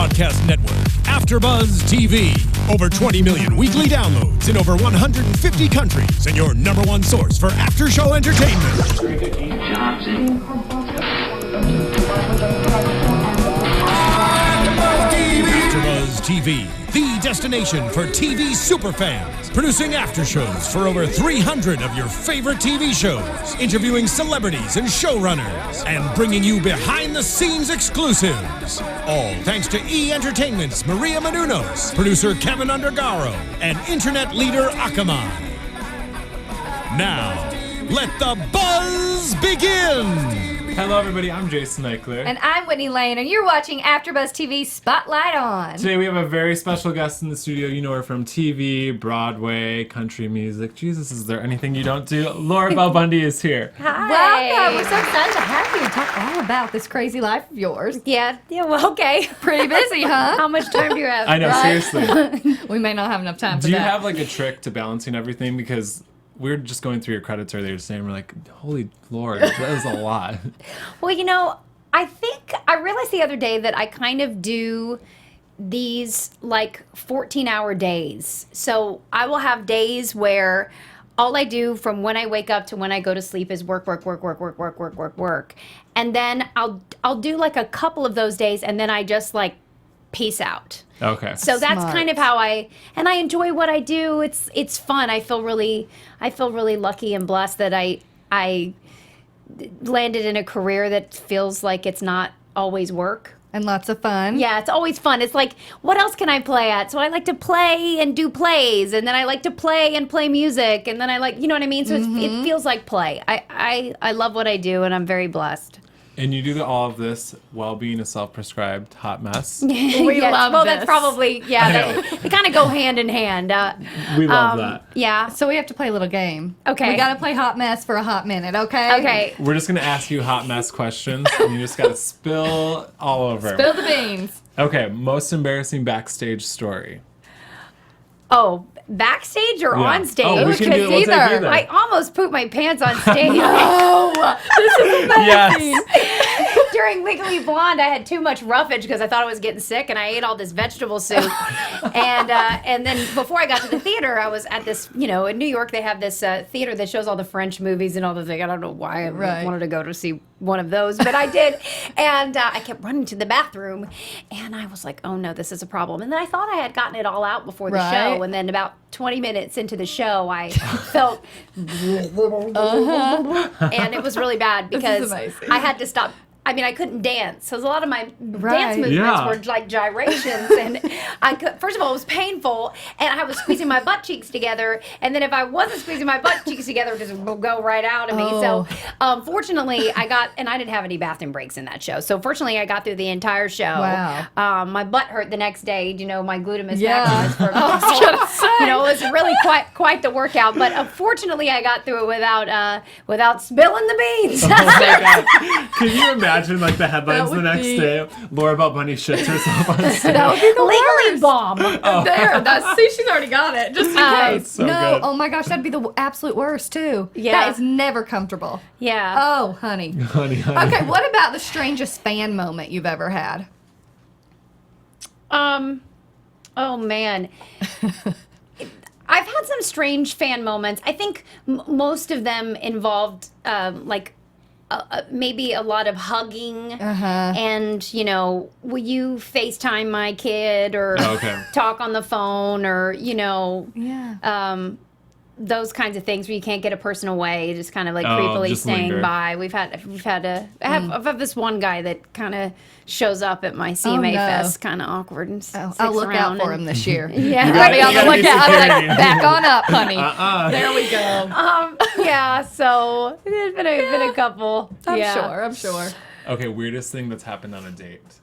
broadcast network, AFTERBUZZ TV. Over 20 million weekly downloads in over 150 countries, and your #1 source for after-show entertainment. AFTERBUZZ TV, the destination for TV superfans. Producing aftershows for over 300 of your favorite TV shows. Interviewing celebrities and showrunners. And bringing you behind-the-scenes exclusives. All thanks to E! Entertainment's Maria Menounos, producer Kevin Undergaro, and internet leader Akamai. Now, let the buzz begin! Hello everybody, I'm Jason Ikeler. And I'm Whitney Lane, and you're watching AfterBuzz TV Spotlight On. Today we have a very special guest in the studio. You know her from TV, Broadway, country music. Jesus, is there anything you don't do? Laura Bell Bundy is here. Hi. Welcome. We're so excited to have you and talk all about this crazy life of yours. Yeah, well, okay. Pretty busy, huh? How much time do you have? I know, Right? seriously. We may not have enough time for Do you that. have like a trick to balancing everything? Because we're just going through your credits earlier today and we're like, holy Lord, that is a lot. Well, you know, I realized the other day that I kind of do these like 14-hour days. So I will have days where all I do from when I wake up to when I go to sleep is work. And then I'll do like a couple of those days and then I just like peace out. Okay. So that's Smart. kind of how I enjoy what I do. It's fun. I feel really lucky and blessed that I landed in a career that feels like it's not always work. And lots of fun. Yeah, it's always fun. It's like, what else can I play at? So I like to play and do plays, and then I like to play and play music, and then I like, you know what I mean? So it feels like play. I love what I do, and I'm very blessed. And you do all of this while being a self-prescribed hot mess. We love well, this. that's probably, they kind of go hand in hand. We love that. Yeah. So we have to play a little game. Okay. We got to play hot mess for a hot minute, okay? Okay. We're just going to ask you hot mess questions and you just got to spill all over. Spill the beans. Okay, most embarrassing backstage story. Oh, backstage or Yeah. on stage? Oh, we can do it. We'll take either. either. I almost pooped my pants on stage. Yes. During Legally Blonde, I had too much roughage because I thought I was getting sick, and I ate all this vegetable soup. And then before I got to the theater, I was at this, in New York, they have this theater that shows all the French movies and all the things. I don't know why I wanted to go to see one of those, but I did. And I kept running to the bathroom, and I was like, oh no, this is a problem. And then I thought I had gotten it all out before the show, and then about 20 minutes into the show, I felt, and it was really bad because amazing. I had to stop. I mean, I couldn't dance. So a lot of my dance movements Yeah. were like gyrations, and first of all, it was painful, and I was squeezing my butt cheeks together, and then if I wasn't squeezing my butt cheeks together, it just would go right out of me. So fortunately, I didn't have any bathroom breaks in that show. So fortunately, I got through the entire show. Wow. My butt hurt the next day. My gluteus Yeah. maximus for it was really quite the workout. But fortunately, I got through it without spilling the beans. Oh my God. Can you imagine like the headlines That the would next be- day? Laura Bell Bundy shits herself on stage. That would be the Legally worst. bomb. There, see, she's already got it. Just in case. so no, good. oh my gosh, that'd be the absolute worst too. Yeah. That is never comfortable. Yeah. Oh, honey. Honey. Okay, what about the strangest fan moment you've ever had? Oh man. I've had some strange fan moments. I think most of them involved maybe a lot of hugging and will you FaceTime my kid or talk on the phone or those kinds of things where you can't get a person away, just kind of like creepily just staying linger. by. I've had this one guy that kind of shows up at my CMA no. Fest, kind of awkward and I'll look out for him this year. Yeah. You gotta be on the You gotta be lookout. I'm like, security. back on up, honey. There we go. Yeah, so there's been a couple. I'm sure. Okay, weirdest thing that's happened on a date.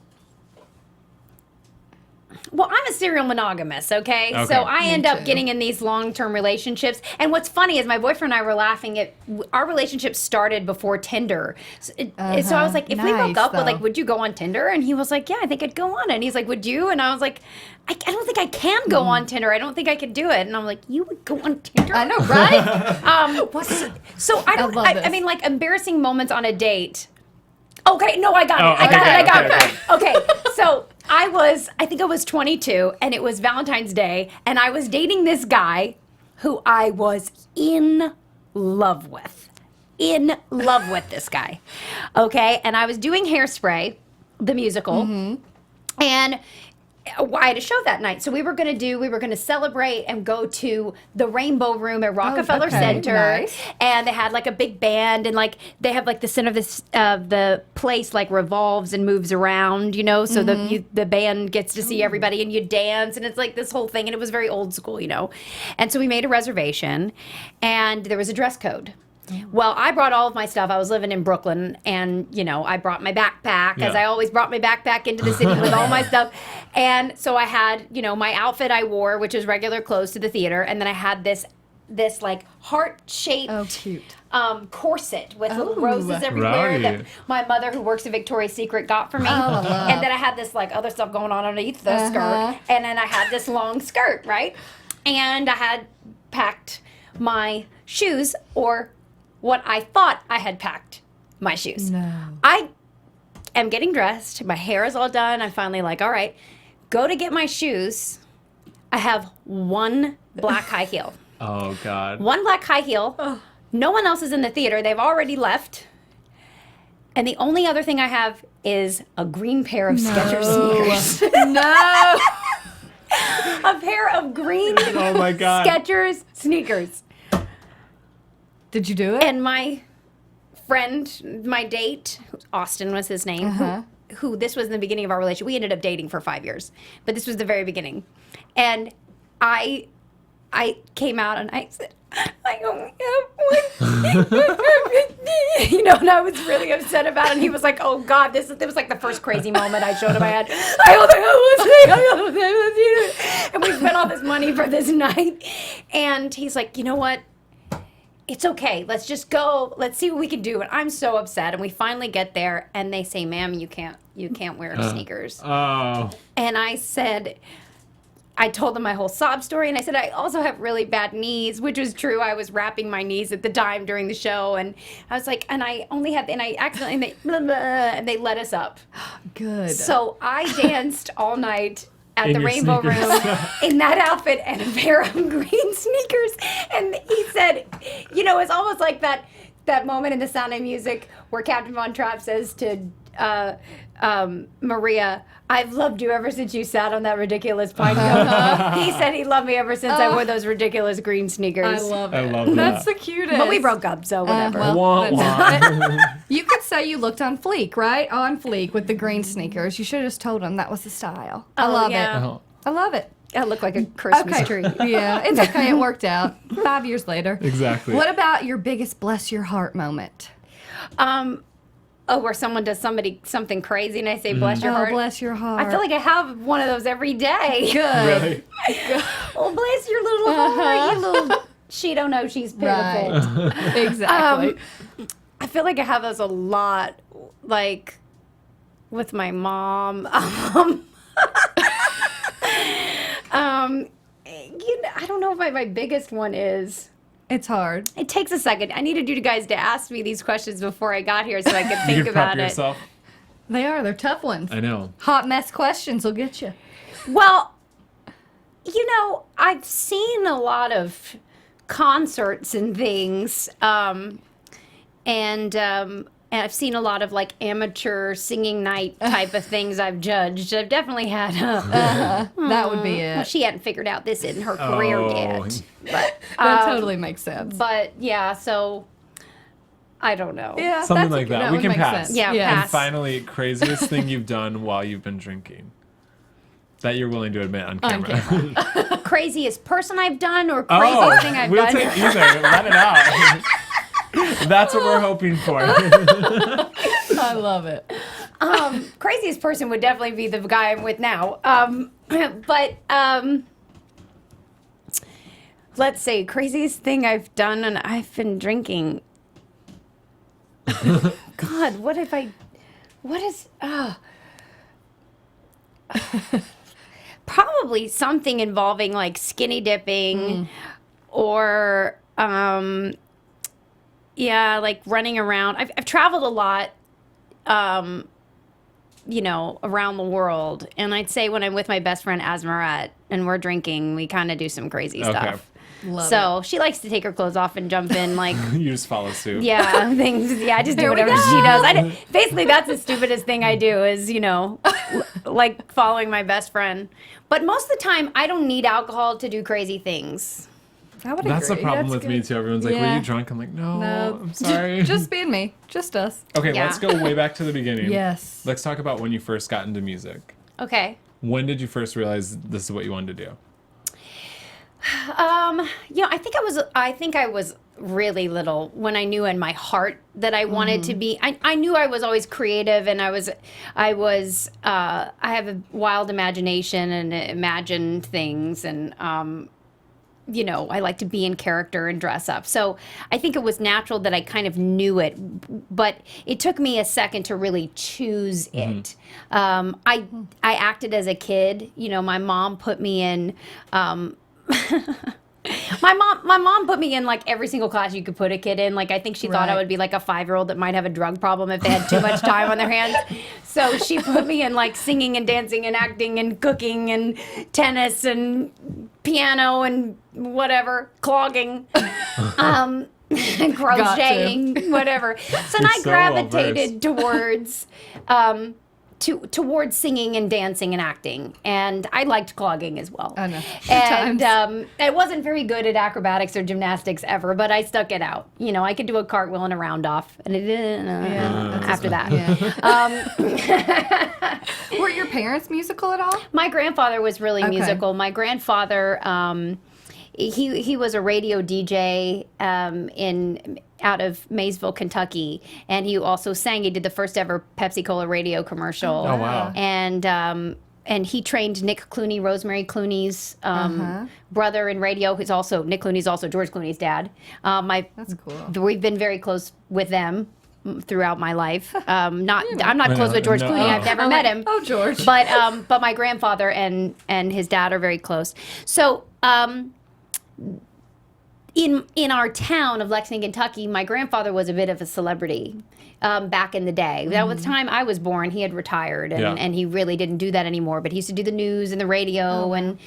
Well, I'm a serial monogamous, okay? Okay. So I end up too. getting in these long-term relationships. And what's funny is my boyfriend and I were laughing at our relationship started before Tinder. So I was like, if we broke Nice, up, though. would you go on Tinder? And he was like, yeah, I think I'd go on it. And he's like, would you? And I was like, I don't think I can go on Tinder. I don't think I could do it. And I'm like, you would go on Tinder? I know, right? So I don't. love I this. mean, like embarrassing moments on a date. Okay, no, I got Oh, it. I got okay, it. Okay, so I think I was 22, and it was Valentine's Day, and I was dating this guy who I was in love with. In love with this guy. Okay? And I was doing Hairspray, the musical, and I had a show that night. So we were going to celebrate and go to the Rainbow Room at Rockefeller Center. Nice. And they had like a big band, and like they have like the center of the place like revolves and moves around, you know, so the band gets to see everybody and you dance, and it's like this whole thing, and it was very old school, you know. And so we made a reservation, and there was a dress code. Well, I brought all of my stuff. I was living in Brooklyn, and, you know, I brought my backpack, as I always brought my backpack into the city with all my stuff. And so I had, you know, my outfit I wore, which is regular clothes to the theater, and then I had this like heart-shaped corset with little roses everywhere that my mother, who works at Victoria's Secret, got for me. And then I had this like other stuff going on underneath the skirt, and then I had this long skirt, right? And I had packed my shoes, or what I thought I had packed my shoes. No. I am getting dressed. My hair is all done. I'm finally like, all right, go to get my shoes. I have one black high heel. Oh, God. One black high heel. No one else is in the theater. They've already left. And the only other thing I have is a green pair of Skechers sneakers. No. A pair of green Oh, my God. Skechers sneakers. Did you do it? And my friend, my date, Austin was his name, who this was in the beginning of our relationship. We ended up dating for 5 years, but this was the very beginning. And I came out and I said, I only have one. You know, and I was really upset about it. And he was like, oh, God, it was like the first crazy moment I showed him I had. I only have one thing. And we spent all this money for this night. And he's like, you know what? It's okay. Let's just go. Let's see what we can do. And I'm so upset. And we finally get there, and they say, "Ma'am, you can't wear sneakers." Oh. And I said, I told them my whole sob story, and I said I also have really bad knees, which was true. I was wrapping my knees at the time during the show, and I was like, and I accidentally, and they let us up. Good. So I danced all night at In the your Rainbow sneakers. Room in that outfit and a pair of green sneakers. And he said, you know, it's almost like that moment in The Sound of Music where Captain Von Trapp says to Maria, I've loved you ever since you sat on that ridiculous pine cone. He said he loved me ever since I wore those ridiculous green sneakers. I love it. I love that. That's the cutest. But we broke up, so whatever. well, Wah, wah. You could say you looked on fleek, right? On fleek with the green sneakers. You should have just told him that was the style. I love yeah. Oh. it. I love it. I look like a Christmas tree. Yeah, it's okay. It worked out. 5 years later. Exactly. What about your biggest bless your heart moment? Where someone does something crazy and I say, bless your heart. Bless your heart. I feel like I have one of those every day. good. Really? Oh, bless your little heart, you little... She don't know she's pitiful. Right. Exactly. I feel like I have those a lot, like, with my mom. You know, I don't know if my biggest one is... It's hard. It takes a second. I needed you guys to ask me these questions before I got here so I could think You can about prep it. yourself. They're tough ones. I know. Hot mess questions will get you. Well, you know, I've seen a lot of concerts and things, and I've seen a lot of like amateur singing night type of things I've judged. I've definitely had That would be it. well, she hadn't figured out this in her career Oh. yet. But That totally makes sense. but yeah, so I don't know. Yeah, Something that's like that. We would can make pass. sense. Yeah, And pass. finally, craziest thing you've done while you've been drinking that you're willing to admit on camera. Craziest person I've done or craziest thing I've we'll done? take either. Let it out. That's what we're hoping for. I love it. Craziest person would definitely be the guy I'm with now. But let's say craziest thing I've done, and I've been drinking. God, what if I? What is? Probably something involving like skinny dipping, or yeah, like running around. I've traveled a lot. around the world. And I'd say when I'm with my best friend Asmaret and we're drinking, we kind of do some crazy stuff. Love she likes to take her clothes off and jump in, like You just follow suit. yeah, things. Yeah, I just do whatever she does. Basically, that's the stupidest thing I do is like following my best friend. But most of the time, I don't need alcohol to do crazy things. I would That's the agree. problem That's with good. me too. Everyone's like, "Were you drunk?" I'm like, "No, I'm sorry." Just being me. Just us. Okay, Yeah. let's go way back to the beginning. Yes. Let's talk about when you first got into music. Okay. When did you first realize this is what you wanted to do? I think I was really little when I knew in my heart that I wanted to be. I knew I was always creative, and I have a wild imagination and imagine things, and I like to be in character and dress up. So I think it was natural that I kind of knew it, but it took me a second to really choose it. I acted as a kid. My mom put me in. My mom put me in like every single class you could put a kid in. Like I think she thought I would be like a 5-year-old that might have a drug problem if they had too much time on their hands. So she put me in like singing and dancing and acting and cooking and tennis and piano and whatever, clogging, and crocheting, whatever. So then I gravitated towards towards singing and dancing and acting, and I liked clogging as well. I know. And I wasn't very good at acrobatics or gymnastics ever, but I stuck it out. I could do a cartwheel and a round off, and after that. Yeah. Were your parents musical at all? My grandfather was really musical. My grandfather, he was a radio DJ out of Maysville, Kentucky, and he also sang. He did the first ever Pepsi Cola radio commercial. Oh wow! And he trained Nick Clooney, Rosemary Clooney's brother in radio. Who's also Nick Clooney's also George Clooney's dad. That's cool. We've been very close with them throughout my life. I'm not close with George Clooney. I've never met him. Oh, George. But my grandfather and his dad are very close. So. In our town of Lexington, Kentucky, my grandfather was a bit of a celebrity back in the day. That was the time I was born. He had retired, and he really didn't do that anymore. But he used to do the news and the radio, and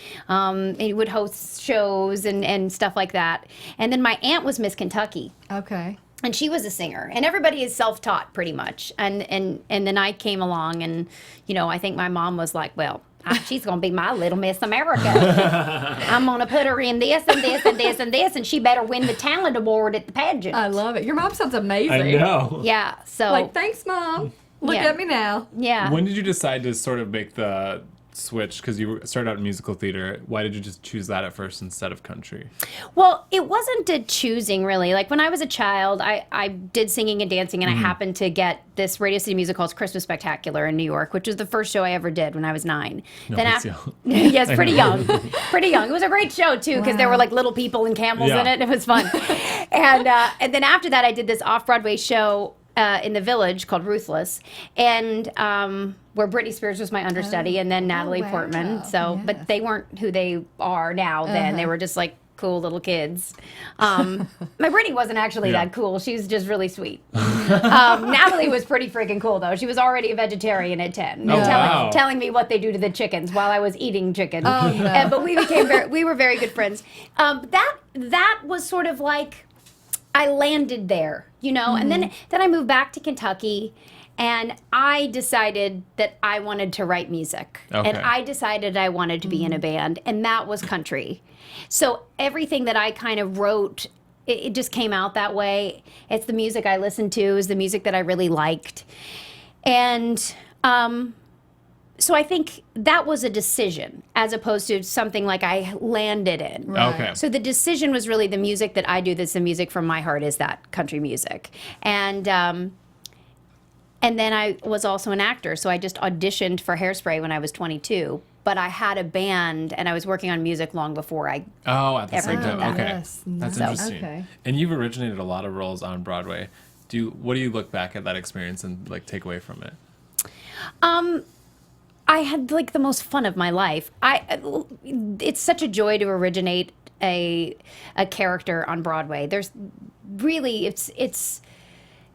he would host shows and stuff like that. And then my aunt was Miss Kentucky. Okay. And she was a singer, and everybody is self-taught pretty much. And then I came along, and I think my mom was like, well, she's going to be my little Miss America. I'm going to put her in this and this and this and this, and she better win the talent award at the pageant. I love it. Your mom sounds amazing. I know. Yeah, so. Like, thanks, Mom. Look at me now. Yeah. When did you decide to sort of make the switch? Because you started out in musical theater. Why did you just choose that at first instead of country? Well, it wasn't a choosing, really. Like, when I was a child, I did singing and dancing, and I happened to get this Radio City musical called Christmas Spectacular in New York, which was the first show I ever did when I was 9. No, then that's after, young. yes, pretty young. Pretty young. It was a great show, too, because there were, like, little people and camels in it. It was fun. And then after that, I did this off-Broadway show in the Village called Ruthless, and where Britney Spears was my understudy, and then Natalie Portman. So, but they weren't who they are now. Then they were just like cool little kids. My Britney wasn't actually that cool. She was just really sweet. Natalie was pretty freaking cool though. She was already a vegetarian at 10, and telling me what they do to the chickens while I was eating chicken. Oh, no. But we were very good friends. That was sort of like. I landed there, and then I moved back to Kentucky, and I decided that I wanted to write music. Okay. And I decided I wanted to be in a band, and that was country. So everything that I kind of wrote, it just came out that way. It's the music I listened to, is the music that I really liked. And so I think that was a decision as opposed to something like I landed in. Right. Okay. So the decision was really the music that I do. That's the music from my heart, is that country music. And then I was also an actor. So I just auditioned for Hairspray when I was 22. But I had a band, and I was working on music long before I at the same time. that. Okay. Yes. That's So- interesting. Okay. And you've originated a lot of roles on Broadway. What do you look back at that experience and like take away from it? I had like the most fun of my life. It's such a joy to originate a character on Broadway. There's really it's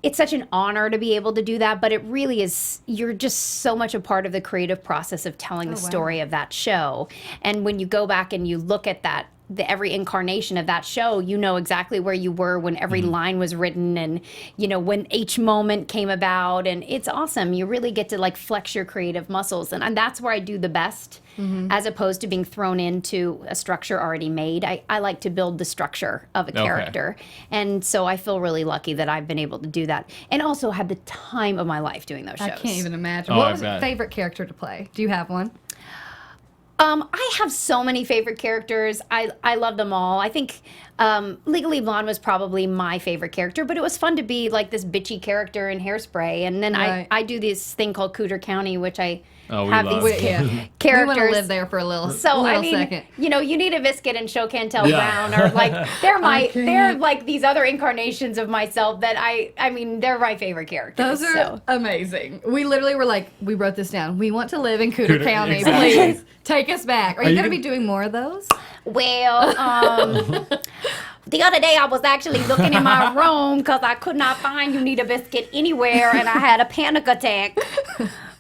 it's such an honor to be able to do that, but it really is, you're just so much a part of the creative process of telling the story of that show. And when you go back and you look at that, every incarnation of that show, you know exactly where you were when every line was written and, you know, when each moment came about. And it's awesome. You really get to like flex your creative muscles. And that's where I do the best, as opposed to being thrown into a structure already made. I like to build the structure of a character. And so I feel really lucky that I've been able to do that. And also had the time of my life doing those shows. I can't even imagine. Oh, What I was your bet. favorite character to play? Do you have one? I have so many favorite characters. I love them all. I think Legally Blonde was probably my favorite character, but it was fun to be like this bitchy character in Hairspray. And then Right. I do this thing called Cooter County, which I Oh, we have love these it. characters. We want to live there for a little, So I mean, second. you know, you need a biscuit and Show Cantel Brown, or like they're like these other incarnations of myself that I mean they're my favorite characters. Those are amazing. We literally were like, we wrote this down. We want to live in Cooter Cooter, County. exactly. Please take us back. Are you you going to gonna- be doing more of those? Well, the other day I was actually looking in my room because I could not find You Need a Biscuit anywhere, and I had a panic attack.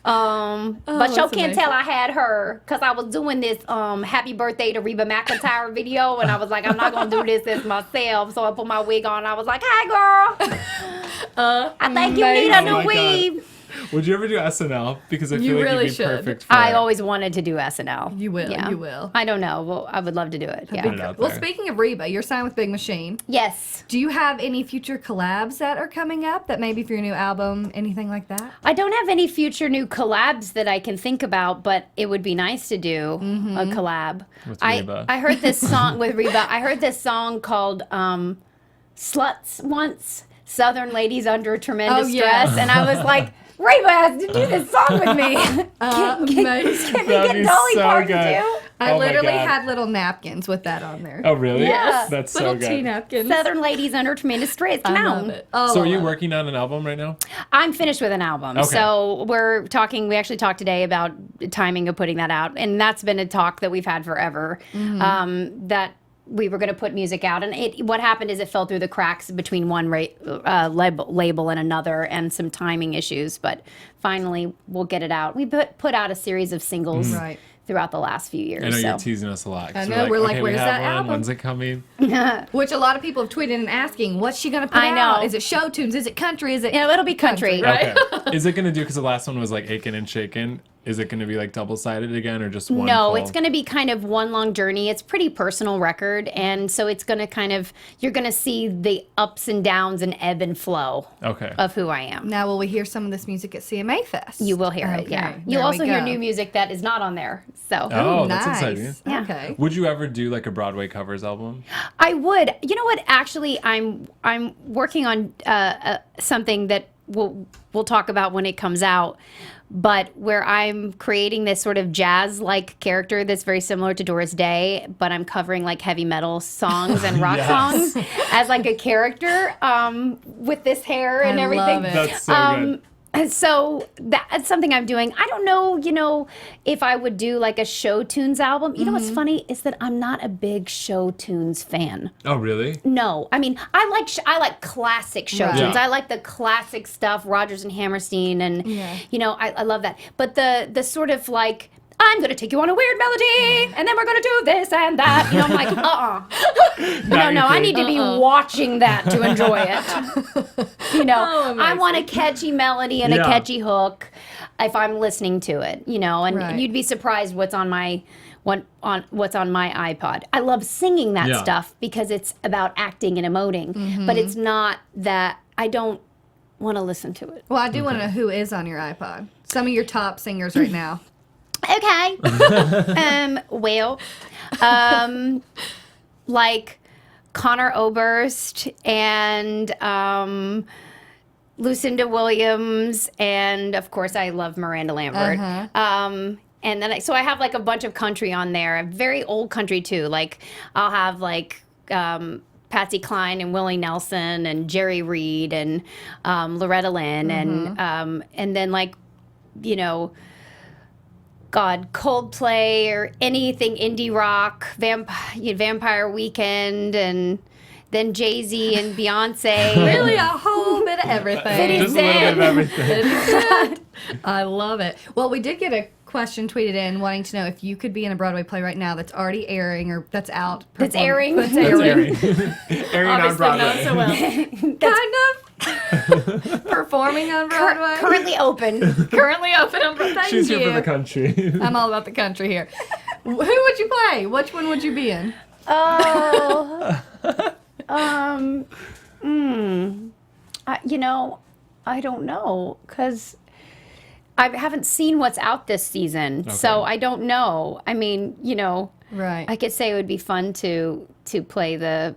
But Show that's Can't Tell amazing. I had her because I was doing this Happy Birthday to Reba McEntire video, and I was like, I'm not gonna do this as myself, so I put my wig on. And I was like, "Hi, girl. I think you need a Oh new my God. weave." Would you ever do SNL? Because I feel You like really you'd be should. perfect for I it. always wanted to do SNL. You will, Yeah. you will. I don't know. Well, I would love to do it. Yeah. Put it out Well, there. speaking of Reba, you're signed with Big Machine. Yes. Do you have any future collabs that are coming up that maybe for your new album, anything like that? I don't have any future new collabs that I can think about, but it would be nice to do a collab. With Reba. I heard this song with Reba. I heard this song called Sluts once, Southern Ladies Under Tremendous Oh, yeah. Stress, and I was like, Reba has to do this song with me. Amazing. Can we That'd get be Dolly so Parton good. too? I Oh my literally God. had little napkins with that on there. Oh, really? Yes. That's little so good. tea napkins. Southern Ladies Under Tremendous Stress. Come I on. love it. Oh, So are I you love it. working on an album right now? I'm finished with an album. Okay. So we actually talked today about timing of putting that out. And that's been a talk that we've had forever. That we were going to put music out. And what happened is it fell through the cracks between one label and another, and some timing issues. But finally, we'll get it out. We put out a series of singles Right. throughout the last few years. I know so. you're teasing us a lot. 'cause I know, we're like, okay, where's we have that one. album? When's it coming? Which a lot of people have tweeted and asking, what's she going to put I out? know. Is it show tunes? Is it country? Is it... Yeah, it'll be country. Right? Okay. Is it going to do, because the last one was like Aiken and Shaken, is it going to be like double-sided again or just one No, full? it's going to be kind of one long journey. It's pretty personal record, and so it's going to kind of, you're going to see the ups and downs and ebb and flow Okay. of who I am. Now, will we hear some of this music at CMA Fest? You will hear it, yeah. Okay, You'll there also we hear go. new music that is not on there. So Oh, nice. that's exciting. Yeah. Okay. Would you ever do like a Broadway covers album? I would. You know what? Actually, I'm working on something that we'll talk about when it comes out. But where I'm creating this sort of jazz-like character that's very similar to Doris Day, but I'm covering like heavy metal songs and rock songs as like a character with this hair and I everything. love it. That's so good. And so that's something I'm doing. I don't know, if I would do like a show tunes album. You know what's funny is that I'm not a big show tunes fan. Oh, really? No, I mean I like classic show Right. tunes. Yeah. I like the classic stuff, Rodgers and Hammerstein, and I love that. But the sort of like, I'm gonna take you on a weird melody, and then we're gonna do this and that. I'm like, no, I need to be watching that to enjoy it. I want a catchy melody and a Yeah. catchy hook if I'm listening to it. And Right. you'd be surprised what's on my iPod. I love singing that Yeah. stuff because it's about acting and emoting, but it's not that I don't want to listen to it. Well, I do want to know who is on your iPod. Some of your top singers right now. Okay. Like Connor Oberst and Lucinda Williams, and of course I love Miranda Lambert. And then I have like a bunch of country on there, very old country too. Like I'll have like Patsy Cline and Willie Nelson and Jerry Reed and Loretta Lynn and then like Coldplay or anything indie rock, Vampire Weekend, and then Jay-Z and Beyonce. Really, a whole bit of Everything. Just a little bit of everything. I love it. Well, we did get a question tweeted in wanting to know if you could be in a Broadway play right now that's already airing or that's out. That's airing? That's That's airing. airing on Obviously Broadway. not so well. Kind of. Performing on Broadway. Currently open. Currently open on Broadway. Thank She's you. here for the country. I'm all about the country here. Who would you play? Which one would you be in? Oh. You know, I don't know because I haven't seen what's out this season, so I don't know. I mean, you know, Right. I could say it would be fun to play the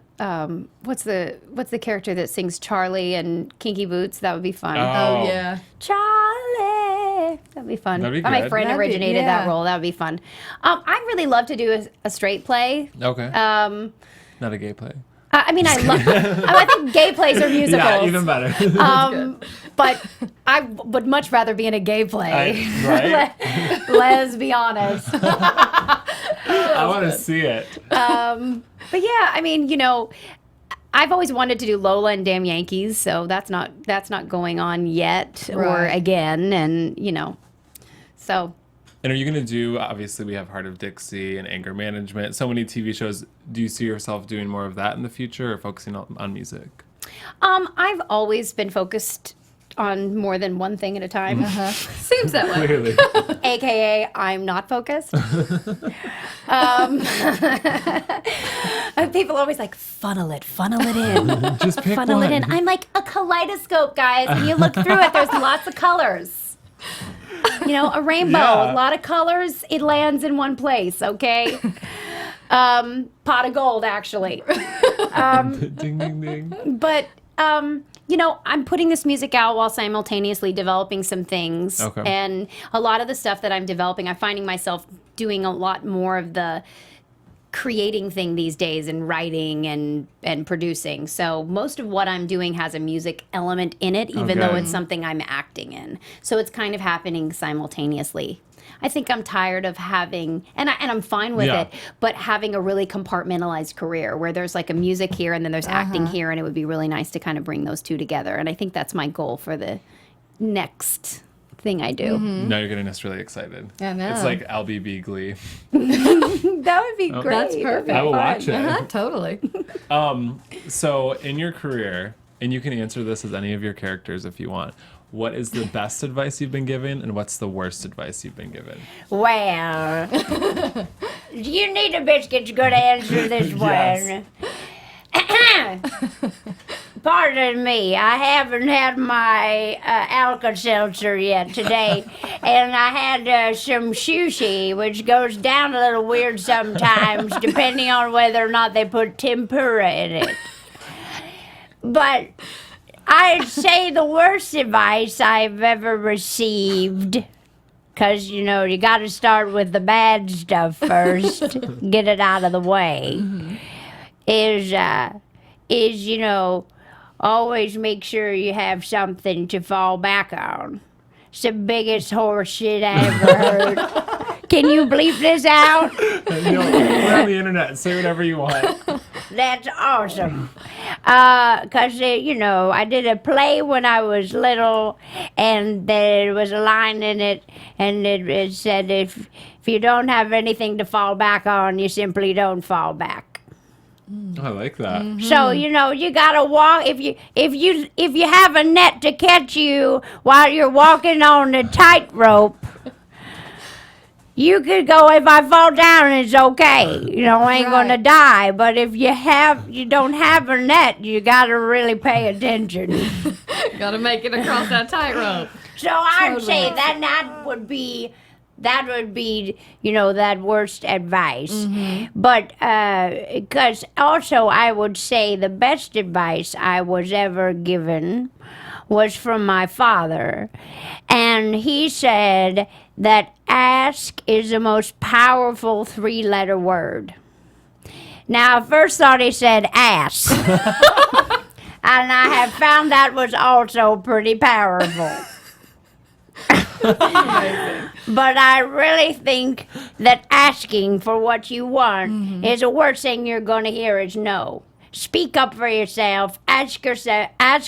what's the character that sings Charlie and Kinky Boots? That would be fun. Oh, yeah. Charlie. That'd be fun. That'd be My good. friend That'd be- originated that yeah. role. That would be fun. I'd really love to do a straight play. Okay. Um, Not a gay play. I mean, I love. I think gay plays are musicals. Yeah, even better. But I would much rather be in a gay play. Right? Let's be honest. I want to see it. But yeah, I mean, you know, I've always wanted to do Lola and Damn Yankees, so that's not going on yet or Right. again, and you know, so. And are you going to do, obviously we have Heart of Dixie and Anger Management, so many TV shows. Do you see yourself doing more of that in the future or focusing on music? I've always been focused on more than one thing at a time, Seems that way. Clearly. aka I'm not focused. People are always like, funnel it in. Just pick Funnel one. it in. I'm like a kaleidoscope, guys. And you look through it, there's lots of colors. You know, a rainbow, Yeah. a lot of colors, it lands in one place, okay? Pot of gold, actually. Ding, ding, ding. But, you know, I'm putting this music out while simultaneously developing some things. Okay. And a lot of the stuff that I'm developing, I'm finding myself doing a lot more of the creating thing these days and writing and producing. So most of what I'm doing has a music element in it, even though Okay. it's something I'm acting in. So it's kind of happening simultaneously. I think I'm tired of having, and I'm fine with Yeah. it, but having a really compartmentalized career where there's like a music here and then there's acting here, and it would be really nice to kind of bring those two together. And I think that's my goal for the next thing I do. Now you're getting us really excited. I know. It's like LBB Glee. That would be great. That's perfect. I will watch it. Uh-huh, totally. So in your career, and you can answer this as any of your characters if you want, what is the best advice you've been given and what's the worst advice you've been given? Well, you need a biscuit to go to answer this Yes. one. Pardon me, I haven't had my Alka-Seltzer yet today, and I had some sushi, which goes down a little weird sometimes, depending on whether or not they put tempura in it. But I'd say the worst advice I've ever received, because, you know, you got to start with the bad stuff first, get it out of the way, is, you know, always make sure you have something to fall back on. It's the biggest horse shit I ever heard. Can you bleep this out? We're on the internet. Say whatever you want. That's awesome. Because, you know, I did a play when I was little, and there was a line in it, and it said, if you don't have anything to fall back on, you simply don't fall back. I like that. So, you know, you gotta walk. If you have a net to catch you while you're walking on the tightrope, you could go, if I fall down, it's okay. You know, I ain't gonna Right. die. But if you don't have a net, you gotta really pay attention. Gotta make it across that tightrope. So I'd Totally. say that would be, you know, that worst advice. But because also I would say the best advice I was ever given was from my father. And he said that ask is the most powerful 3-letter word. Now, I first thought he said ass. And I have found that was also pretty powerful. But I really think that asking for what you want is the worst thing you're going to hear is no. Speak up for yourself. Ask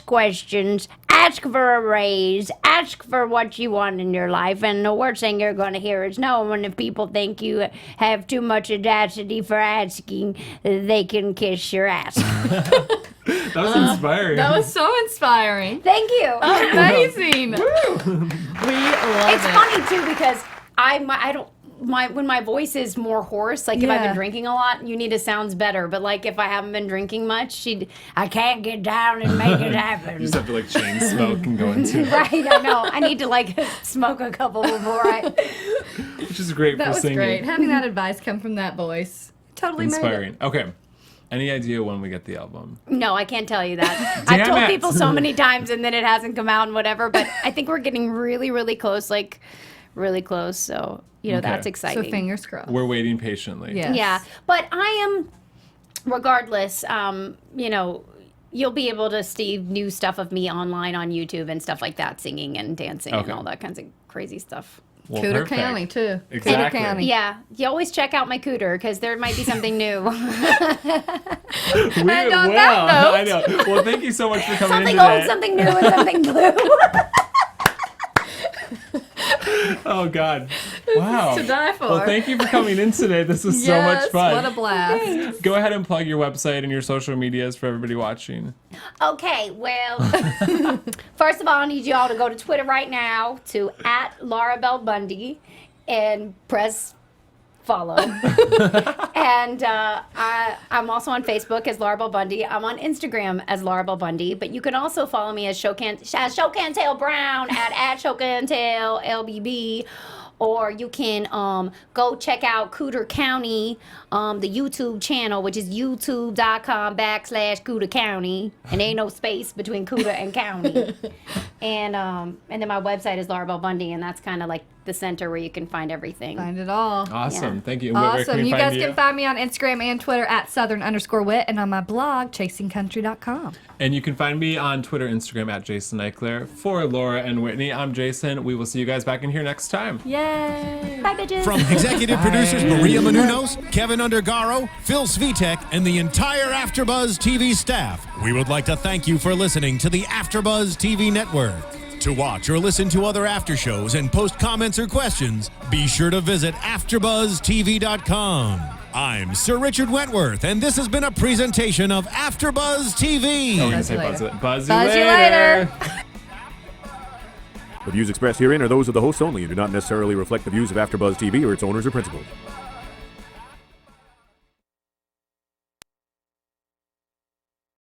questions. ask for a raise, ask for what you want in your life, and the worst thing you're going to hear is no. And if people think you have too much audacity for asking, they can kiss your ass. That was inspiring. That was so inspiring. Thank you. Amazing. We love It's it. funny too because when my voice is more hoarse, like if I've been drinking a lot, you need to sound better. But like if I haven't been drinking much, I can't get down and make it happen. You just have to like chain smoke and go into it. Right, I know. I need to like smoke a couple before Which is great That for was singing. great. Having that advice come from that voice. Totally Inspiring. Okay. Any idea when we get the album? No, I can't tell you that. Damn I've told it. people so many times and then it hasn't come out and whatever, but I think we're getting really, really close, like really close. So, Okay. that's So exciting. fingers crossed. We're waiting patiently. Yes. Yeah, but I am, regardless, you'll be able to see new stuff of me online on YouTube and stuff like that, singing and dancing and Okay. all that kinds of crazy stuff. Well, Cooter perfect. County, too. Exactly. Cooter County. Yeah, you always check out my cooter because there might be something new. We And on will. that I know. Well, thank you so much for coming Something in old, today. something new, and something blue. Oh God. Wow. To die for. Well, thank you for coming in today. This was so much Yes, fun. What a blast. Go ahead and plug your website and your social medias for everybody watching. Okay, well, first of all, I need you all to go to Twitter right now to @Laura Bell Bundy and press follow. And I'm also on Facebook as Laura Bell Bundy. I'm on Instagram as Laura Bell Bundy, but you can also follow me as Shocantail Brown at Shocantail LBB. Or you can go check out Cooter County, the YouTube channel, which is youtube.com/Cooter County. And ain't no space between Cooter and County. And then my website is Laura Bell Bundy, and that's kind of like the center where you can find everything. Find it all. Awesome. Yeah. Thank you. And where can Awesome. we You find guys can find me on Instagram and Twitter @Southern_wit and on my blog, chasingcountry.com. And you can find me on Twitter, Instagram @Jason Ikeler. For Laura and Whitney, I'm Jason. We will see you guys back in here next time. Yay. Bye, bitches. From executive producers Maria Menounos, Kevin Undergaro, Phil Svitek, and the entire AfterBuzz TV staff, we would like to thank you for listening to the AfterBuzz TV network. To watch or listen to other after shows and post comments or questions, be sure to visit AfterBuzzTV.com. I'm Sir Richard Wentworth, and this has been a presentation of AfterBuzz TV. Oh, we're gonna Buzz say you buzz later. it. Buzz Buzz you you later. later. The views expressed herein are those of the hosts only and do not necessarily reflect the views of AfterBuzz TV or its owners or principals.